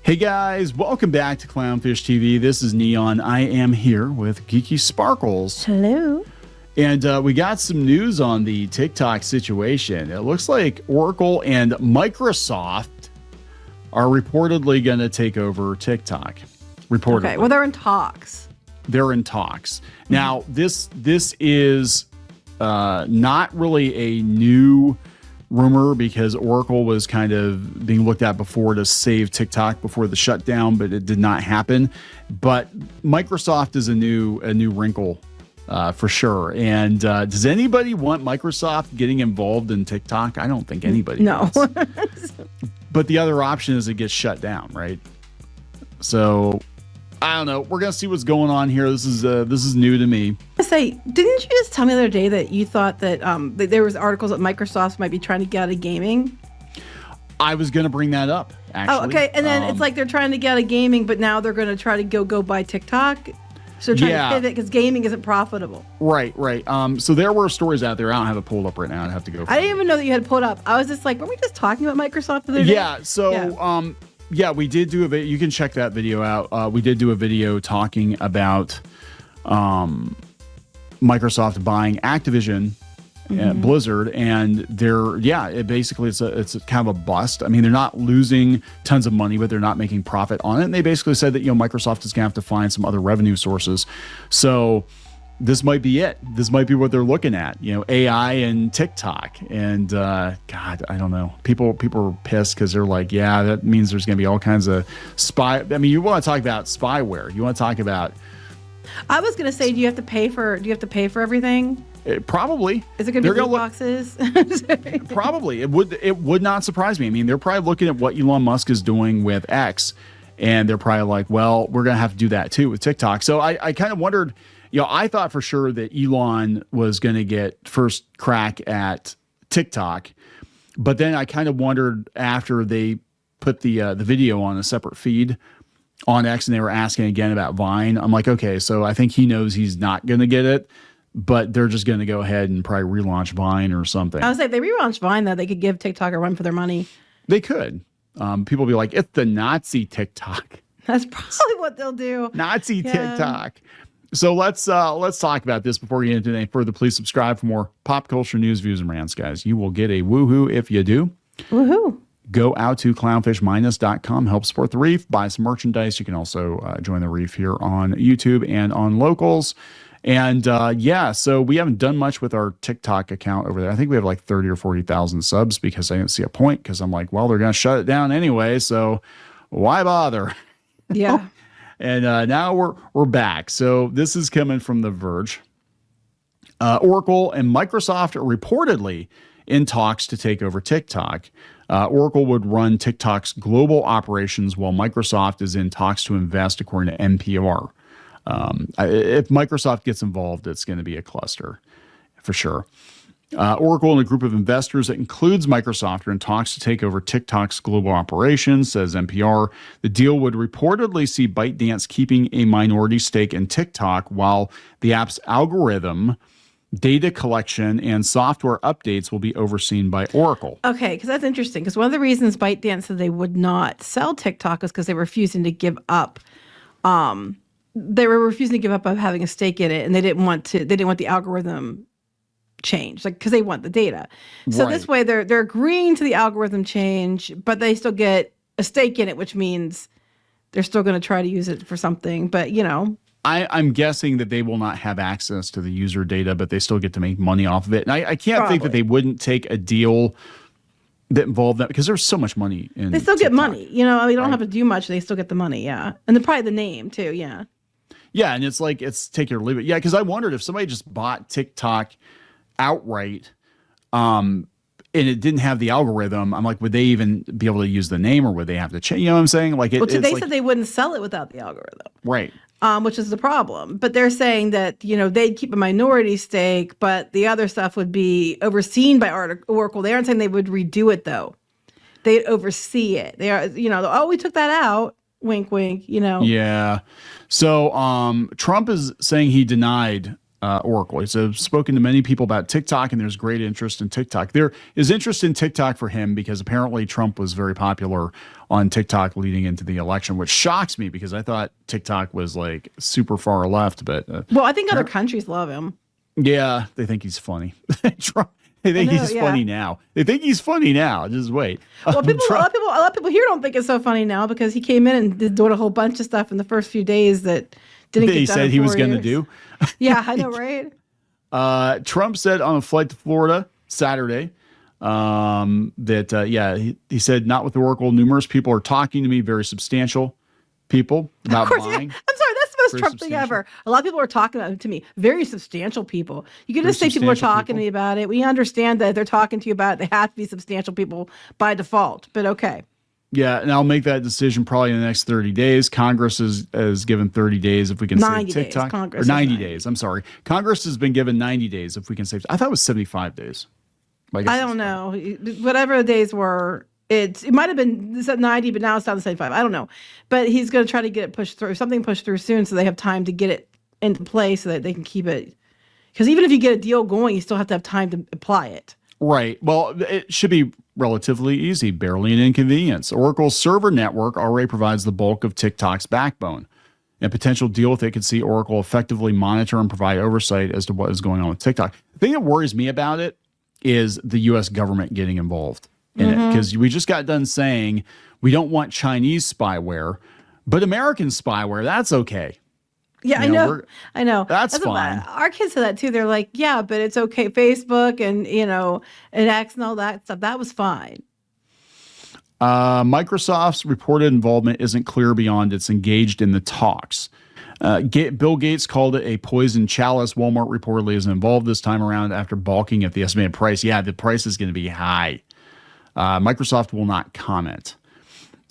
Hey guys, welcome back to Clownfish TV. This is Kneon. I am here with Geeky Sparkles. Hello. And we got some news on the TikTok situation. It looks like Oracle and Microsoft are reportedly going to take over TikTok. Reportedly. Okay, well, they're in talks. They're in talks. Now, this is not really a new rumor because Oracle was kind of being looked at before to save TikTok before the shutdown, but it did not happen. But Microsoft is a new wrinkle for sure. And does anybody want Microsoft getting involved in TikTok? I don't think anybody does. But the other option is it gets shut down, right? So I don't know. We're gonna see what's going on here. This is new to me. Didn't you just tell me the other day that you thought that there was articles that Microsoft might be trying to get out of gaming? I was gonna bring that up, actually. Oh, okay. And then it's like they're trying to get out of gaming, but now they're going to try to go buy TikTok. So they're trying to pivot because gaming isn't profitable. Right. So there were stories out there. I don't have it pulled up right now. I'd have to go. I didn't even know that you had pulled up. I was just like, weren't we just talking about Microsoft the other day? Yeah. So yeah, we did do a video. You can check that video out. We did do a video talking about Microsoft buying Activision, Blizzard, and it's kind of a bust. I mean, they're not losing tons of money, but they're not making profit on it. And they basically said that Microsoft is going to have to find some other revenue sources. So this might be it. This might be what they're looking at. AI and TikTok. And God, I don't know. People are pissed because they're like, yeah, that means there's going to be all kinds of spy. I mean, you want to talk about spyware. You want to talk about. I was going to say, do you have to pay for everything? Probably. Is it going to be loot boxes? Probably. It would not surprise me. I mean, they're probably looking at what Elon Musk is doing with X, and they're probably like, well, we're going to have to do that too with TikTok. So I kind of wondered, I thought for sure that Elon was going to get first crack at TikTok, but then I kind of wondered after they put the video on a separate feed on X and they were asking again about Vine. I'm like, okay, so I think he knows he's not going to get it, but they're just going to go ahead and probably relaunch Vine or something. I was like, if they relaunch Vine, though, they could give TikTok a run for their money. They could. People be like, it's the Nazi TikTok. That's probably what they'll do. Nazi TikTok. So let's talk about this before we get into anything further. Please subscribe for more pop culture news, views, and rants, guys. You will get a woohoo if you do. Woohoo. Go out to clownfishminus.com, help support the Reef, buy some merchandise. You can also join the Reef here on YouTube and on Locals. And so we haven't done much with our TikTok account over there. I think we have like 30 or 40,000 subs because I didn't see a point because I'm like, well, they're going to shut it down anyway. So why bother? Yeah. And now we're back. So this is coming from The Verge. Oracle and Microsoft are reportedly in talks to take over TikTok. Oracle would run TikTok's global operations while Microsoft is in talks to invest, according to NPR. If Microsoft gets involved, it's going to be a cluster for sure. Oracle and a group of investors that includes Microsoft are in talks to take over TikTok's global operations, says NPR. The deal would reportedly see ByteDance keeping a minority stake in TikTok while the app's algorithm, data collection, and software updates will be overseen by Oracle. Okay, because that's interesting. Because one of the reasons ByteDance said they would not sell TikTok is because they were refusing to give up. They were refusing to give up of having a stake in it, and they didn't want the algorithm change, like because they want the data. So this way, they're agreeing to the algorithm change, but they still get a stake in it, which means they're still going to try to use it for something. But I'm guessing that they will not have access to the user data, but they still get to make money off of it. And I can't think that they wouldn't take a deal that involved that because there's so much money in they still TikTok. Get money. They don't have to do much. They still get the money. Yeah. And then probably the name too. Yeah. Yeah. And it's like, it's take it or leave it. Yeah. Because I wondered if somebody just bought TikTok outright and it didn't have the algorithm, I'm like, would they even be able to use the name or would they have to change? You know what I'm saying? Like, they said they wouldn't sell it without the algorithm. Right. Which is the problem. But they're saying that, they'd keep a minority stake, but the other stuff would be overseen by Oracle. They aren't saying they would redo it, though. They'd oversee it. They are, we took that out. Wink, wink, Yeah. So Trump is saying he denied Oracle. He said, spoken to many people about TikTok, and there's great interest in TikTok. There is interest in TikTok for him because apparently Trump was very popular on TikTok leading into the election, which shocks me because I thought TikTok was like super far left. But well, I think other countries love him. Yeah, they think he's funny. Trump. They think he's funny now. They think he's funny now. Just wait. Well, a lot of people here don't think it's so funny now because he came in and did doing a whole bunch of stuff in the first few days that didn't. He said he was going to do. Yeah, I know, right? Trump said on a flight to Florida Saturday that he said not with Oracle. Numerous people are talking to me, very substantial people about buying. Yeah. I'm sorry, that's the most Trump thing ever. A lot of people are talking to me, very substantial people. You can just say people are talking to me about it. We understand that if they're talking to you about it, they have to be substantial people by default. But okay. Yeah, and I'll make that decision probably in the next 30 days. Congress is given 30 days if we can save TikTok. Or 90 days. I'm sorry. Congress has been given 90 days if we can save. I thought it was 75 days. I don't know. Whatever the days were, it might have been 90, but now it's down to 75. I don't know. But he's going to try to get it pushed through, something pushed through soon so they have time to get it into place so that they can keep it. Because even if you get a deal going, you still have to have time to apply it. Right. Well, it should be relatively easy, barely an inconvenience. Oracle's server network already provides the bulk of TikTok's backbone. A potential deal with it could see Oracle effectively monitor and provide oversight as to what is going on with TikTok. The thing that worries me about it is the U.S. government getting involved in it, because we just got done saying we don't want Chinese spyware, but American spyware, that's okay. Yeah, I know. That's fine. Our kids said that too. They're like, yeah, but it's okay. Facebook and, and X and all that stuff, that was fine. Microsoft's reported involvement isn't clear beyond it's engaged in the talks. Bill Gates called it a poison chalice. Walmart reportedly is involved this time around after balking at the estimated price. Yeah, the price is going to be high. Microsoft will not comment.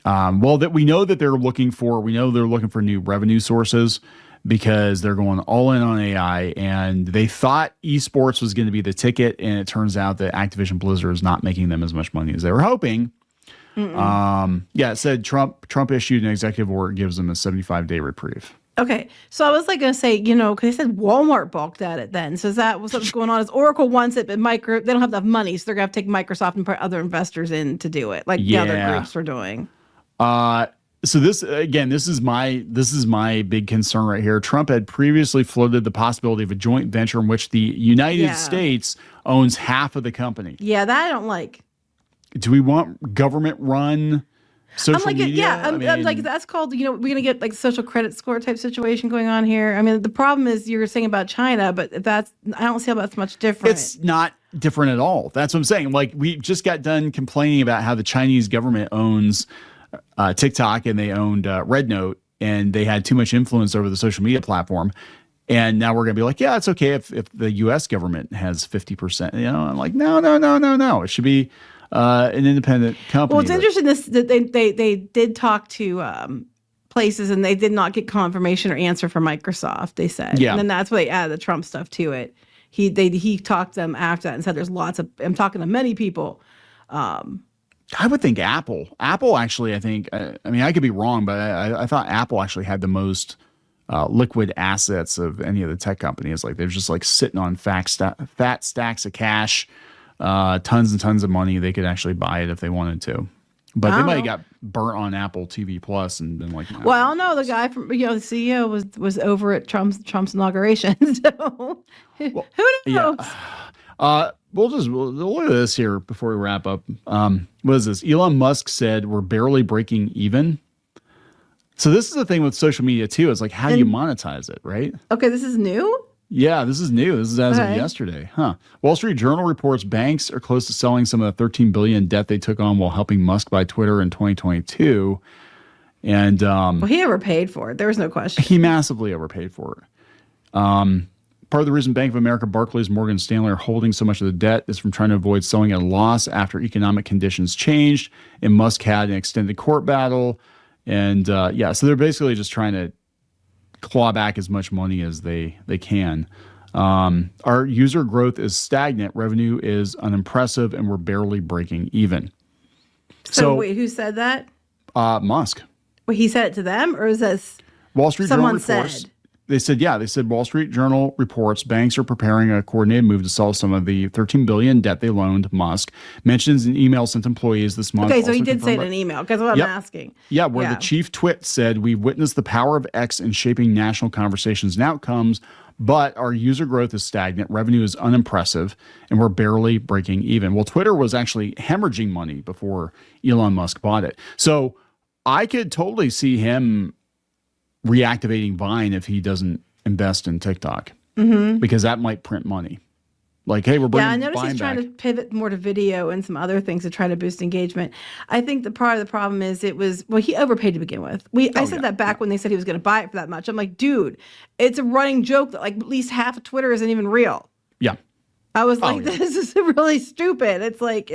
That we know that they're looking for new revenue sources because they're going all in on AI, and they thought esports was going to be the ticket, and it turns out that Activision Blizzard is not making them as much money as they were hoping. It said Trump issued an executive order that gives them a 75-day reprieve. Okay, so I was like going to say, because they said Walmart balked at it then. So is that what's going on? Is Oracle wants it, but they don't have enough money, so they're going to have to take Microsoft and put other investors in to do it, like the other groups were doing. So this is my big concern right here. Trump had previously floated the possibility of a joint venture in which the United States owns half of the company. Yeah, that I don't like. Do we want government-run social media? Yeah, I'm like, that's called, we're going to get like social credit score type situation going on here. I mean, the problem is you're saying about China, but I don't see how that's much different. It's not different at all. That's what I'm saying. Like, we just got done complaining about how the Chinese government owns TikTok and they owned Red Note, and they had too much influence over the social media platform. And now we're going to be like, yeah, it's okay if the U.S. government has 50%. I'm like, no. It should be an independent company. Well, it's interesting that they did talk to places, and they did not get confirmation or answer from Microsoft, they said. Yeah. And then that's why they added the Trump stuff to it. He talked to them after that and said I'm talking to many people. I would think Apple actually, I think, I could be wrong, but I thought Apple actually had the most liquid assets of any of the tech companies. Like, they're just like sitting on fat stacks of cash, tons and tons of money. They could actually buy it if they wanted to. But they might have got burnt on Apple TV Plus and been like, no. Well, I don't know. The guy from the CEO was over at Trump's inauguration. So who knows? Yeah. We'll look at this here before we wrap up. What is this? Elon Musk said we're barely breaking even. So this is the thing with social media too. It's like, how do you monetize it, right? Okay, this is new? Yeah, this is new. This is as of yesterday. Wall Street Journal reports banks are close to selling some of the $13 billion debt they took on while helping Musk buy Twitter in 2022. And he overpaid for it. There was no question. He massively overpaid for it. Part of the reason Bank of America, Barclays, Morgan Stanley are holding so much of the debt is from trying to avoid selling at a loss after economic conditions changed, and Musk had an extended court battle. And so they're basically just trying to claw back as much money as they can. Our user growth is stagnant. Revenue is unimpressive, and we're barely breaking even. So wait, who said that? Musk. Well, he said it to them, or is this Wall Street Journal reports? Said? They said Wall Street Journal reports banks are preparing a coordinated move to solve some of the $13 billion debt they loaned Musk. Mentions an email sent employees this month. Okay, so he did say it in an email, because what I'm asking. Yeah, where the chief twit said, "We witnessed the power of X in shaping national conversations and outcomes, but our user growth is stagnant, revenue is unimpressive, and we're barely breaking even." Well, Twitter was actually hemorrhaging money before Elon Musk bought it. So I could totally see him reactivating Vine if he doesn't invest in TikTok, because that might print money. Like, hey, we're bringing Vine back. Yeah, I noticed he's trying to pivot more to video and some other things to try to boost engagement. I think the part of the problem is he overpaid to begin with. I said that back when they said he was going to buy it for that much. I'm like, dude, it's a running joke that like at least half of Twitter isn't even real. Yeah. I was like, this is really stupid. It's like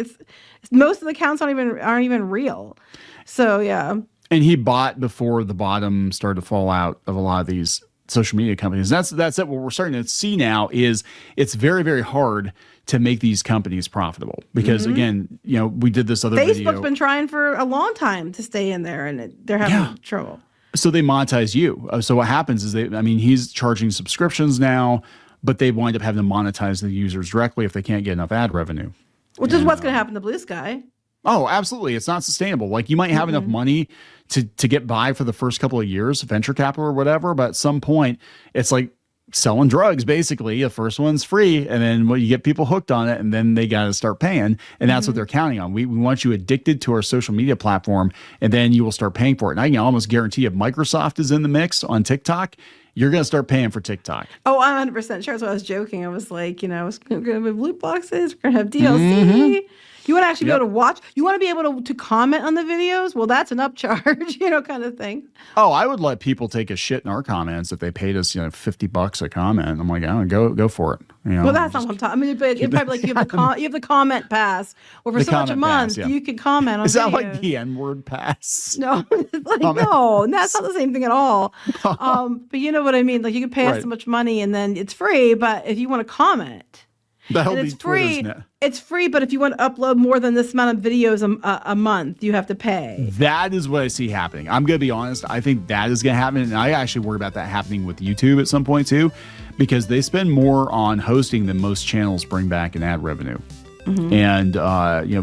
most of the accounts aren't even real. So yeah. And he bought before the bottom started to fall out of a lot of these social media companies. That's it. What we're starting to see now is it's very, very hard to make these companies profitable because again, we did this other Facebook's been trying for a long time to stay in there, and they're having trouble. So they monetize you. So what happens is he's charging subscriptions now, but they wind up having to monetize the users directly if they can't get enough ad revenue. Which is what's going to happen to Blue Sky. Oh, absolutely. It's not sustainable. Like you might have enough money to get by for the first couple of years, venture capital or whatever. But at some point, it's like selling drugs, basically. The first one's free. And then you get people hooked on it and then they got to start paying. And that's what they're counting on. We want you addicted to our social media platform and then you will start paying for it. And I can almost guarantee if Microsoft is in the mix on TikTok, you're going to start paying for TikTok. Oh, I'm 100% sure. So I was joking. I was like, it's going to have loot boxes. We're going to have DLC. You want to actually be able to watch? You want to be able to comment on the videos? Well, that's an upcharge, kind of thing. Oh, I would let people take a shit in our comments if they paid us, $50 a comment. I'm like, go for it. Well, that's not what I'm talking. But it's probably like you have the comment pass, or for so much a month, you can comment on. Is that like the N-word pass? No, no, that's not the same thing at all. But you know what I mean? Like you can pay us so much money and then it's free, but if you want to comment. It's free. It's free, but if you want to upload more than this amount of videos a month, you have to pay. That is what I see happening. I'm going to be honest. I think that is going to happen. And I actually worry about that happening with YouTube at some point too, because they spend more on hosting than most channels bring back in ad revenue. And,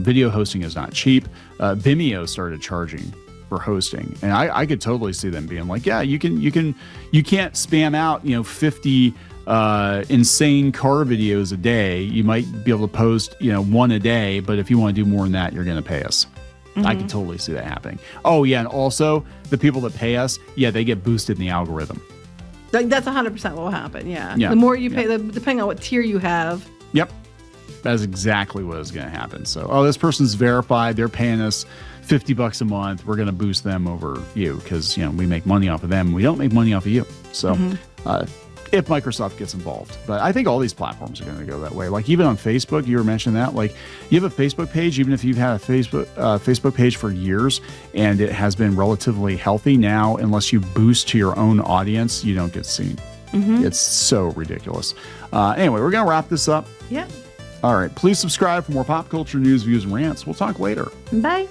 video hosting is not cheap. Vimeo started charging for hosting. And I could totally see them being like, yeah, you can't spam out, 50 insane car videos a day. You might be able to post, one a day, but if you want to do more than that, you're going to pay us. I can totally see that happening. Oh yeah, and also the people that pay us, they get boosted in the algorithm. That's 100% what will happen. Yeah. The more you pay, depending on what tier you have. Yep. That's exactly what is going to happen. So, this person's verified. They're paying us $50 a month. We're going to boost them over you because we make money off of them. We don't make money off of you. So, if Microsoft gets involved. But I think all these platforms are going to go that way. Like even on Facebook, you were mentioning that. Like you have a Facebook page, even if you've had a Facebook page for years and it has been relatively healthy now, unless you boost to your own audience, you don't get seen. It's so ridiculous. Anyway, we're going to wrap this up. Yeah. All right. Please subscribe for more pop culture news, views, and rants. We'll talk later. Bye.